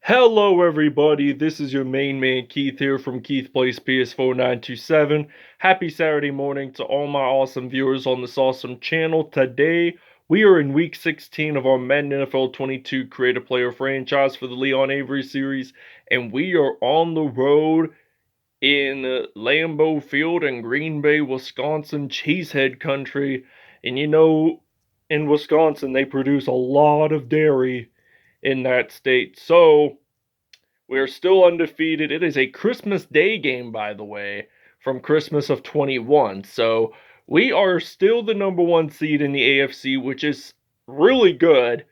Hello everybody, this is your main man Keith here from Keith Plays PS4 927. Happy Saturday morning to all my awesome viewers on this awesome channel. Today, we are in week 16 of our Madden NFL 22 Creative Player franchise for the Leon Avery series, and we are on the road in Lambeau Field in Green Bay, Wisconsin, Cheesehead country. And in Wisconsin, they produce a lot of dairy in that state. So, we are still undefeated. It is a Christmas Day game, by the way, from Christmas of 21. So we are still the number one seed in the AFC, which is really good.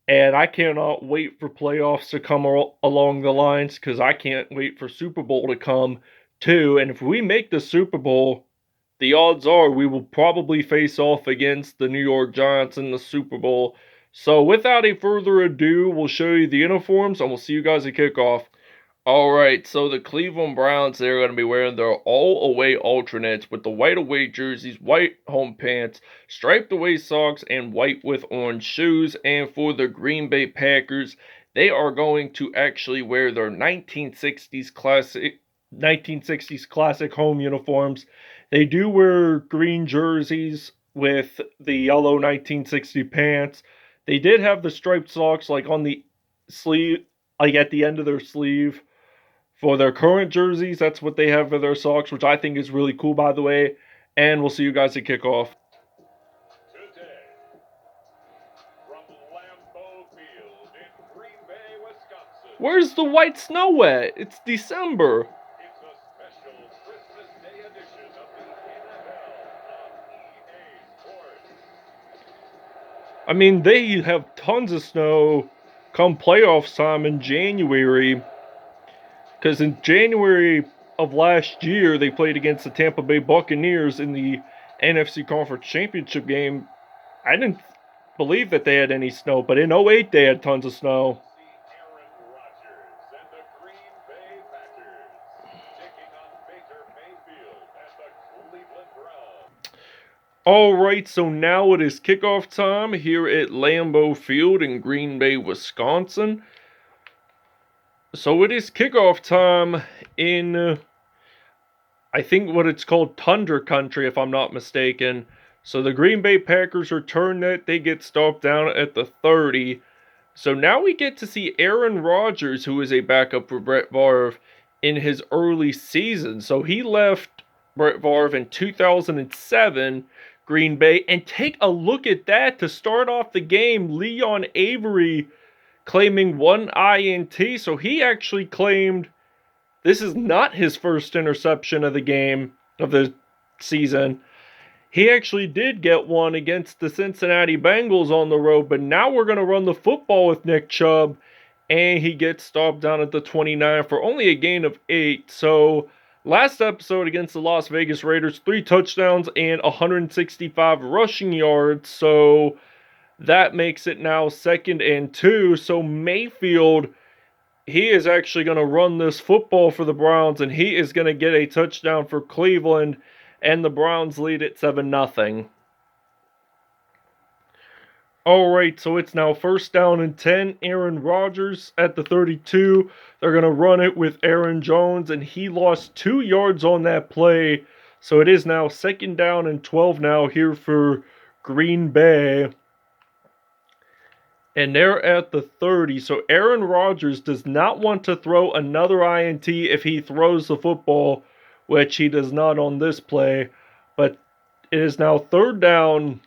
And I cannot wait for playoffs to come along the lines because I can't wait for Super Bowl to come too. And if we make the Super Bowl, the odds are we will probably face off against the New York Giants in the Super Bowl. So without a further ado, we'll show you the uniforms and we'll see you guys at kickoff. Alright, so the Cleveland Browns, they're going to be wearing their all-away alternates with the white away jerseys, white home pants, striped away socks, and white with orange shoes. And for the Green Bay Packers, they are going to actually wear their 1960s classic home uniforms. They do wear green jerseys with the yellow 1960 pants. They did have the striped socks like on the sleeve, like at the end of their sleeve. For their current jerseys, that's what they have for their socks, which I think is really cool, by the way. And we'll see you guys at kickoff. Today, from Lambeau Field in Green Bay, Wisconsin. Where's the white snow at? It's December. It's a special Christmas Day edition of the NFL on EA Sports. I mean, they have tons of snow come playoffs time in January. Because in January of last year, they played against the Tampa Bay Buccaneers in the NFC Conference Championship game. I didn't believe that they had any snow, but in 08 they had tons of snow. See Aaron Rodgers and the Green Bay Packers taking on Baker Mayfield and the Cleveland Browns. Alright, so now it is kickoff time here at Lambeau Field in Green Bay, Wisconsin. So it is kickoff time in, I think what it's called Tundra Country, if I'm not mistaken. So the Green Bay Packers return it. They get stopped down at the 30. So now we get to see Aaron Rodgers, who is a backup for Brett Favre, in his early season. So he left Brett Favre in 2007, Green Bay. And take a look at that to start off the game. Leon Avery claiming one INT. So he actually claimed this is not his first interception of the game, of the season. He actually did get one against the Cincinnati Bengals on the road, but now we're going to run the football with Nick Chubb, and he gets stopped down at the 29 for only a gain of 8. So last episode against the Las Vegas Raiders, 3 touchdowns and 165 rushing yards. So that makes it now 2nd and 2. So Mayfield, he is actually going to run this football for the Browns, and he is going to get a touchdown for Cleveland, and the Browns lead at 7-0. Alright, so it's now 1st down and 10. Aaron Rodgers at the 32. They're going to run it with Aaron Jones, and he lost 2 yards on that play. So it is now 2nd down and 12 now here for Green Bay. And they're at the 30. So Aaron Rodgers does not want to throw another INT if he throws the football, which he does not on this play. But it is now 3rd down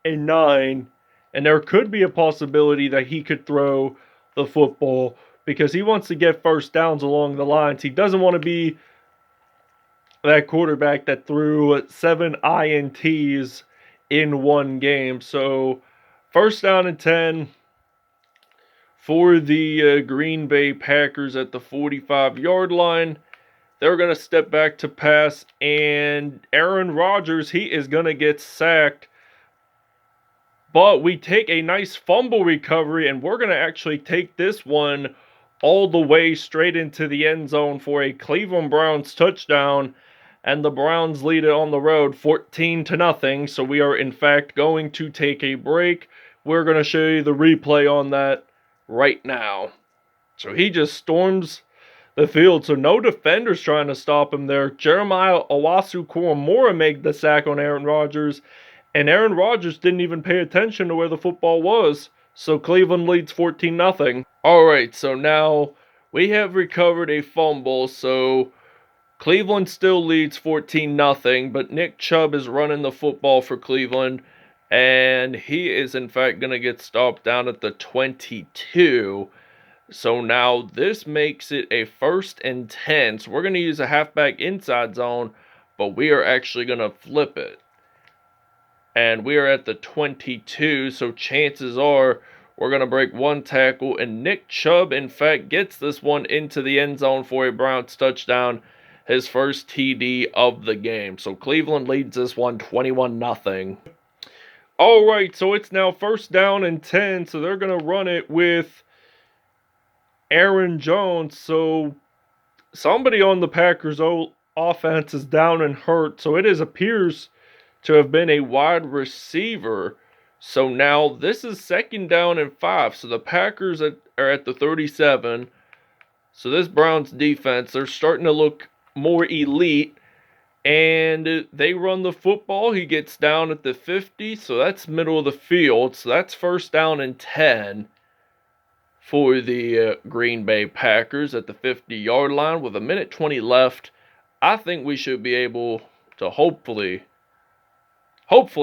and 9. And there could be a possibility that he could throw the football because he wants to get 1st downs along the lines. He doesn't want to be that quarterback that threw 7 INTs in one game. So 1st down and 10 for the Green Bay Packers at the 45-yard line. They're going to step back to pass, and Aaron Rodgers, he is going to get sacked. But we take a nice fumble recovery, and we're going to actually take this one all the way straight into the end zone for a Cleveland Browns touchdown. And the Browns lead it on the road 14-0. So we are, in fact, going to take a break. We're going to show you the replay on that right now. So he just storms the field. So no defenders trying to stop him there. Jeremiah Owasu-Koromora made the sack on Aaron Rodgers. And Aaron Rodgers didn't even pay attention to where the football was. So Cleveland leads 14-0. Alright, so now we have recovered a fumble. So Cleveland still leads 14-0. But Nick Chubb is running the football for Cleveland. And he is in fact going to get stopped down at the 22. So now this makes it a 1st and 10. So we're going to use a halfback inside zone, but we are actually going to flip it. And we are at the 22, so chances are we're going to break one tackle. And Nick Chubb, in fact, gets this one into the end zone for a Browns touchdown, his first TD of the game. So Cleveland leads this one 21-0. All right, so it's now 1st down and 10, so they're going to run it with Aaron Jones. So somebody on the Packers offense is down and hurt. So it appears to have been a wide receiver. So now this is 2nd down and 5. So the Packers are at the 37. So this Browns defense, they're starting to look more elite. And they run the football. He gets down at the 50. So that's middle of the field. So that's 1st down and 10. For the Green Bay Packers at the 50-yard line with 1:20 left. I think we should be able to hopefully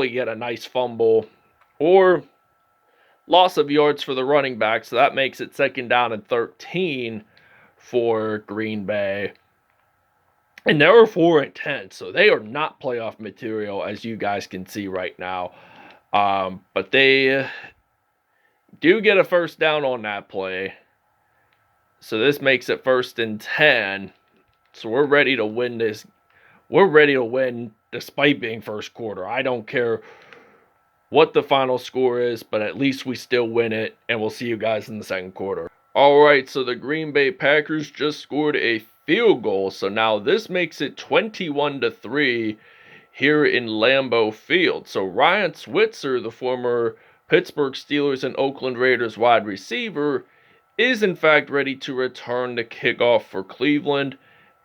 get a nice fumble or loss of yards for the running back. So that makes it 2nd down and 13 for Green Bay. And they're 4 and 10, so they are not playoff material, as you guys can see right now. But they do get a 1st down on that play. So this makes it 1st and 10. So we're ready to win this. We're ready to win despite being first quarter. I don't care what the final score is, but at least we still win it. And we'll see you guys in the 2nd quarter. Alright, so the Green Bay Packers just scored a field goal. So now this makes it 21-3 here in Lambeau Field. So Ryan Switzer, the former Pittsburgh Steelers and Oakland Raiders wide receiver, is in fact ready to return the kickoff for Cleveland.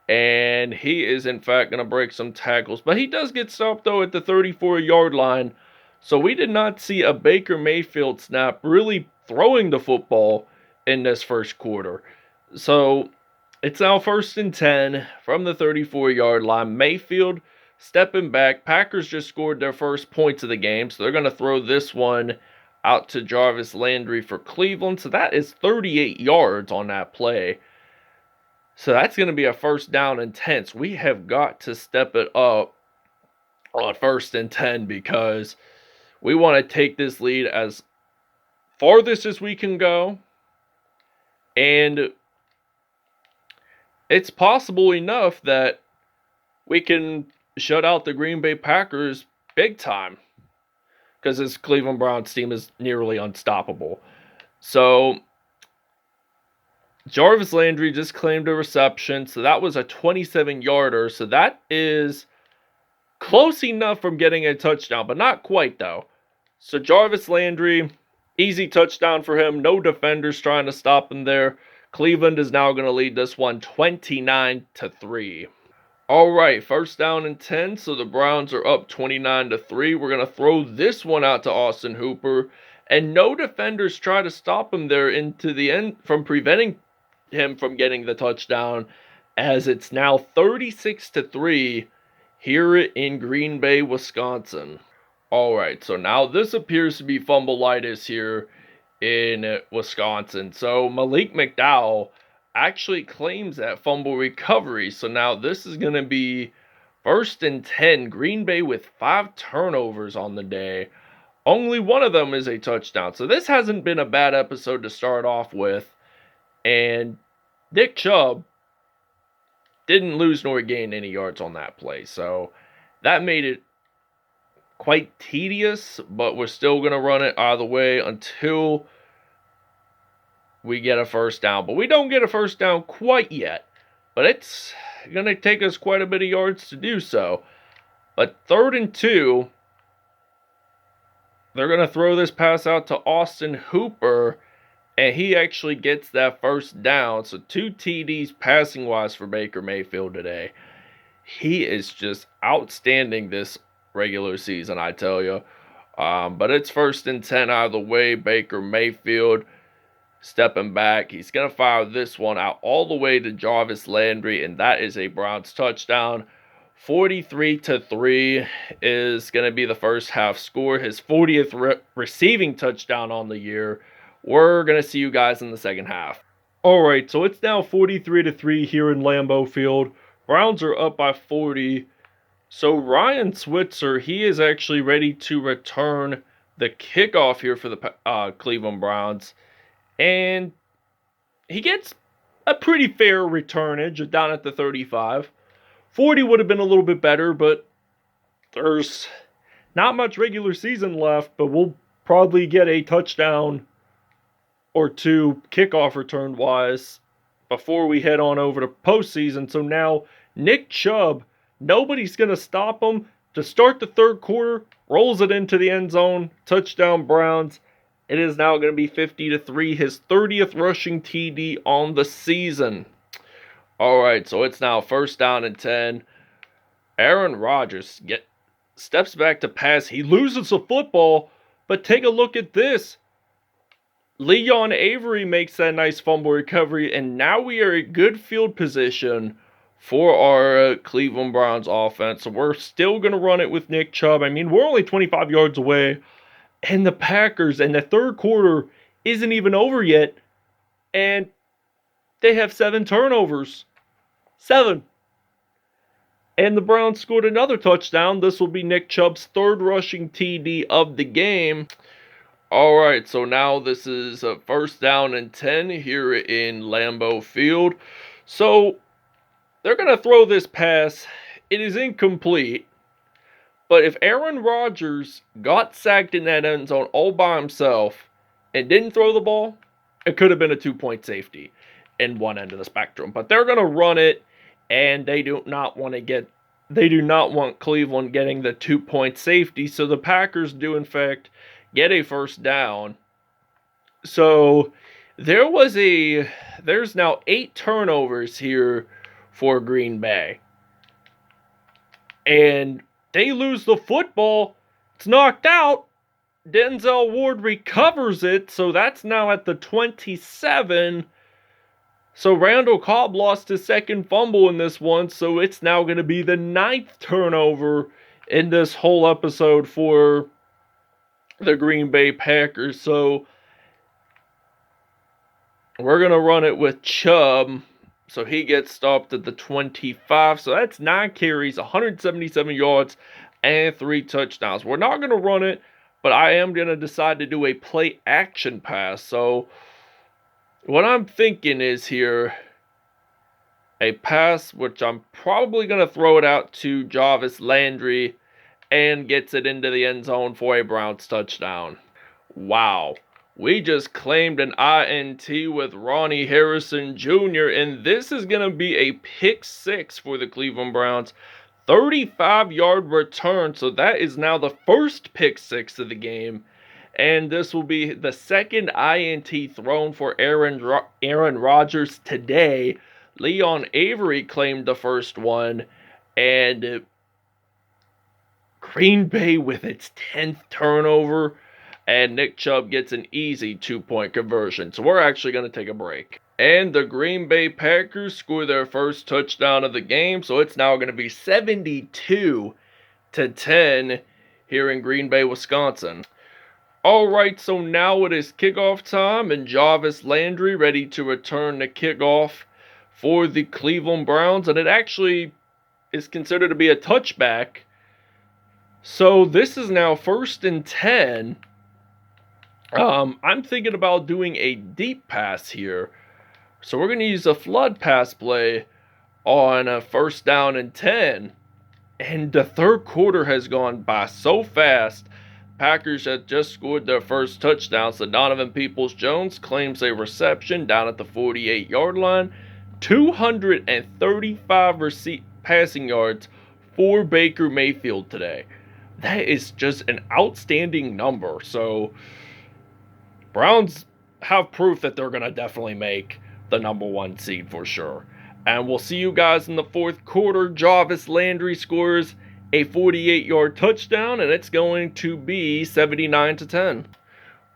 And he is in fact going to break some tackles. But he does get stopped though at the 34-yard line. So we did not see a Baker Mayfield snap really throwing the football in this 1st quarter. So it's now 1st and 10 from the 34-yard line. Mayfield stepping back. Packers just scored their first points of the game. So they're going to throw this one out to Jarvis Landry for Cleveland. So that is 38 yards on that play. So that's going to be a 1st down and 10. So we have got to step it up on 1st and 10 because we want to take this lead as farthest as we can go. And it's possible enough that we can shut out the Green Bay Packers big time, because this Cleveland Browns team is nearly unstoppable. So Jarvis Landry just claimed a reception. So that was a 27-yarder. So that is close enough from getting a touchdown, but not quite though. So Jarvis Landry, easy touchdown for him. No defenders trying to stop him there. Cleveland is now going to lead this one 29-3. All right, 1st down and 10. So the Browns are up 29-3. We're going to throw this one out to Austin Hooper. And no defenders try to stop him there into the end from preventing him from getting the touchdown, as it's now 36-3 here in Green Bay, Wisconsin. All right, so now this appears to be fumbleitis here in Wisconsin. So Malik McDowell actually claims that fumble recovery. So now this is going to be 1st and 10. Green Bay with 5 turnovers on the day. Only one of them is a touchdown. So this hasn't been a bad episode to start off with. And Nick Chubb didn't lose nor gain any yards on that play. So that made it quite tedious, but we're still going to run it either way until we get a 1st down. But we don't get a 1st down quite yet. But it's going to take us quite a bit of yards to do so. But 3rd and 2, they're going to throw this pass out to Austin Hooper. and he actually gets that first down. So 2 TDs passing wise for Baker Mayfield today. He is just outstanding this regular season, I tell you. But it's 1st and 10 out of the way. Baker Mayfield stepping back. He's going to fire this one out all the way to Jarvis Landry, and that is a Browns touchdown. 43-3 is going to be the first half score. His 40th receiving touchdown on the year. We're going to see you guys in the second half. All right, so it's now 43-3 here in Lambeau Field. Browns are up by 40. So Ryan Switzer, he is actually ready to return the kickoff here for the Cleveland Browns. And he gets a pretty fair returnage down at the 35. 40 would have been a little bit better, but there's not much regular season left, but we'll probably get a touchdown or two kickoff return wise before we head on over to postseason. So now Nick Chubb, nobody's going to stop him to start the third quarter, rolls it into the end zone, touchdown Browns. It is now going to be 50-3, his 30th rushing TD on the season. All right, so it's now 1st down and 10. Aaron Rodgers steps back to pass. He loses the football, but take a look at this. Leon Avery makes that nice fumble recovery, and now we are in good field position for our Cleveland Browns offense. So we're still going to run it with Nick Chubb. I mean, we're only 25 yards away. And the Packers, and the third quarter isn't even over yet, and they have 7 turnovers. 7. And the Browns scored another touchdown. This will be Nick Chubb's 3rd rushing TD of the game. All right, so now this is a 1st down and 10 here in Lambeau Field. So they're going to throw this pass. It is incomplete. But if Aaron Rodgers got sacked in that end zone all by himself and didn't throw the ball, it could have been a 2-point safety in one end of the spectrum. But they're going to run it, and they do not want Cleveland getting the 2-point safety. So the Packers do, in fact, get a 1st down. So there's now 8 turnovers here for Green Bay. And they lose the football. It's knocked out. Denzel Ward recovers it, so that's now at the 27. So Randall Cobb lost his 2nd fumble in this one, so it's now going to be the 9th turnover in this whole episode for the Green Bay Packers. So we're going to run it with Chubb. So he gets stopped at the 25. So that's 9 carries, 177 yards, and 3 touchdowns. We're not going to run it, but I am going to decide to do a play action pass. So what I'm thinking is here, a pass which I'm probably going to throw it out to Jarvis Landry and gets it into the end zone for a Browns touchdown. Wow. We just claimed an INT with Ronnie Harrison Jr., and this is going to be a pick 6 for the Cleveland Browns. 35-yard return, so that is now the first pick 6 of the game. And this will be the 2nd INT thrown for Aaron Rodgers today. Leon Avery claimed the first one, and Green Bay with its 10th turnover. And Nick Chubb gets an easy 2-point conversion. So we're actually going to take a break. And the Green Bay Packers score their first touchdown of the game. So it's now going to be 72-10 here in Green Bay, Wisconsin. All right, so now it is kickoff time. And Jarvis Landry ready to return the kickoff for the Cleveland Browns. And it actually is considered to be a touchback. So this is now 1st and 10. I'm thinking about doing a deep pass here. So we're going to use a flood pass play on a 1st down and 10. And the third quarter has gone by so fast. Packers have just scored their first touchdown. So Donovan Peoples-Jones claims a reception down at the 48-yard line. 235 passing yards for Baker Mayfield today. That is just an outstanding number. So Browns have proof that they're going to definitely make the #1 seed for sure. And we'll see you guys in the fourth quarter. Jarvis Landry scores a 48-yard touchdown, and it's going to be 79-10.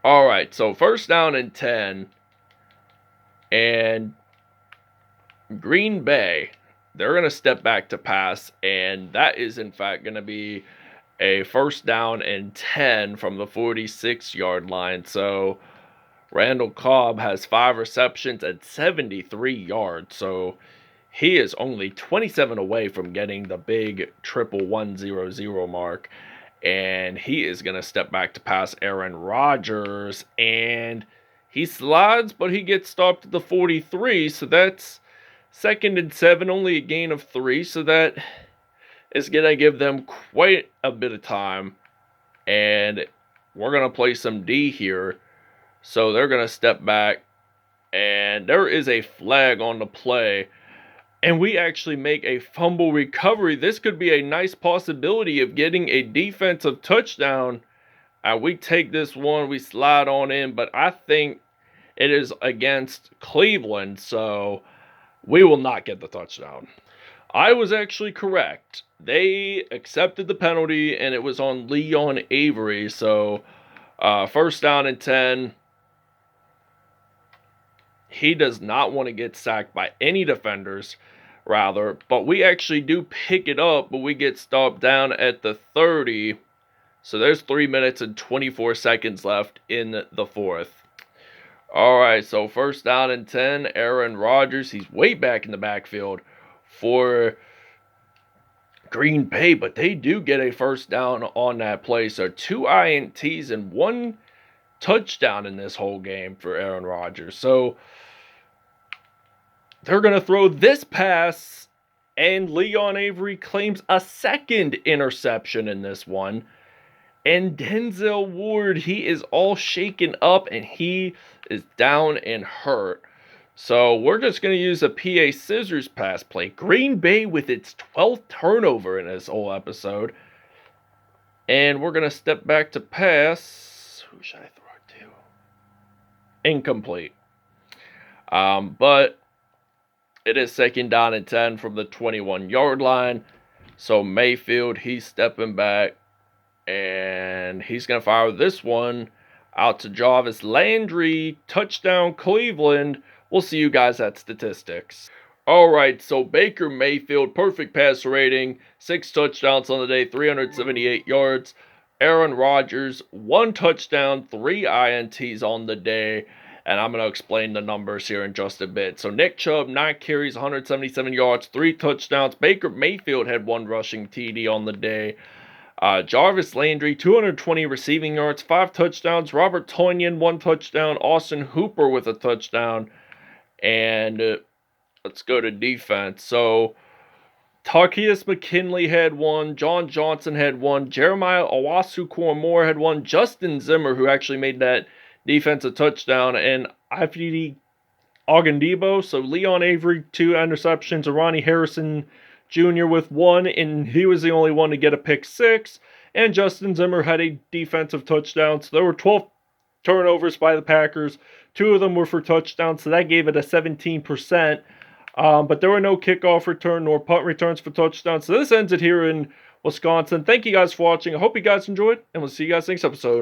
All right, so first down and 10. And Green Bay, they're going to step back to pass, and that is in fact going to be a first down and 10 from the 46-yard line. So Randall Cobb has 5 receptions at 73 yards. So he is only 27 away from getting the big 11100 mark. And he is going to step back to pass Aaron Rodgers. And he slides, but he gets stopped at the 43. So that's 2nd and 7, only a gain of 3. So that is going to give them quite a bit of time. And we're going to play some D here. So they're going to step back. And there is a flag on the play. And we actually make a fumble recovery. This could be a nice possibility of getting a defensive touchdown. We take this one. We slide on in. But I think it is against Cleveland. So we will not get the touchdown. I was actually correct. They accepted the penalty, and it was on Leon Avery. So first down and 10. He does not want to get sacked by any defenders, rather. But we actually do pick it up, but we get stopped down at the 30. So there's 3 minutes and 24 seconds left in the fourth. All right, so first down and 10. Aaron Rodgers, he's way back in the backfield for Green Bay, but they do get a first down on that play. So 2 INTs and 1 touchdown in this whole game for Aaron Rodgers. So they're going to throw this pass, and Leon Avery claims a 2nd interception in this one. And Denzel Ward, he is all shaken up, and he is down and hurt. So we're just going to use a PA scissors pass play. Green Bay with its 12th turnover in this whole episode. And we're going to step back to pass. Who should I throw it to? Incomplete. But it is 2nd down and 10 from the 21-yard line. So Mayfield, he's stepping back. And he's going to fire this one out to Jarvis Landry. Touchdown Cleveland. We'll see you guys at statistics. Alright, so Baker Mayfield, perfect passer rating. 6 touchdowns on the day, 378 yards. Aaron Rodgers, 1 touchdown, 3 INTs on the day. And I'm going to explain the numbers here in just a bit. So Nick Chubb, 9 carries, 177 yards, 3 touchdowns. Baker Mayfield had 1 rushing TD on the day. Jarvis Landry, 220 receiving yards, 5 touchdowns. Robert Tonyan, 1 touchdown. Austin Hooper with a touchdown. And let's go to defense. So Tarkius McKinley had 1. John Johnson had 1. Jeremiah Owusu-Koramoah had 1. Justin Zimmer, who actually made that defensive touchdown. And Ifedi Ogundibo. So Leon Avery, 2 interceptions. Ronnie Harrison Jr. with 1, and he was the only one to get a pick 6. And Justin Zimmer had a defensive touchdown. So there were 12 turnovers by the Packers. 2 of them were for touchdowns, so that gave it a 17%. But there were no kickoff return nor punt returns for touchdowns. So this ends it here in Wisconsin. Thank you guys for watching. I hope you guys enjoyed, and we'll see you guys next episode.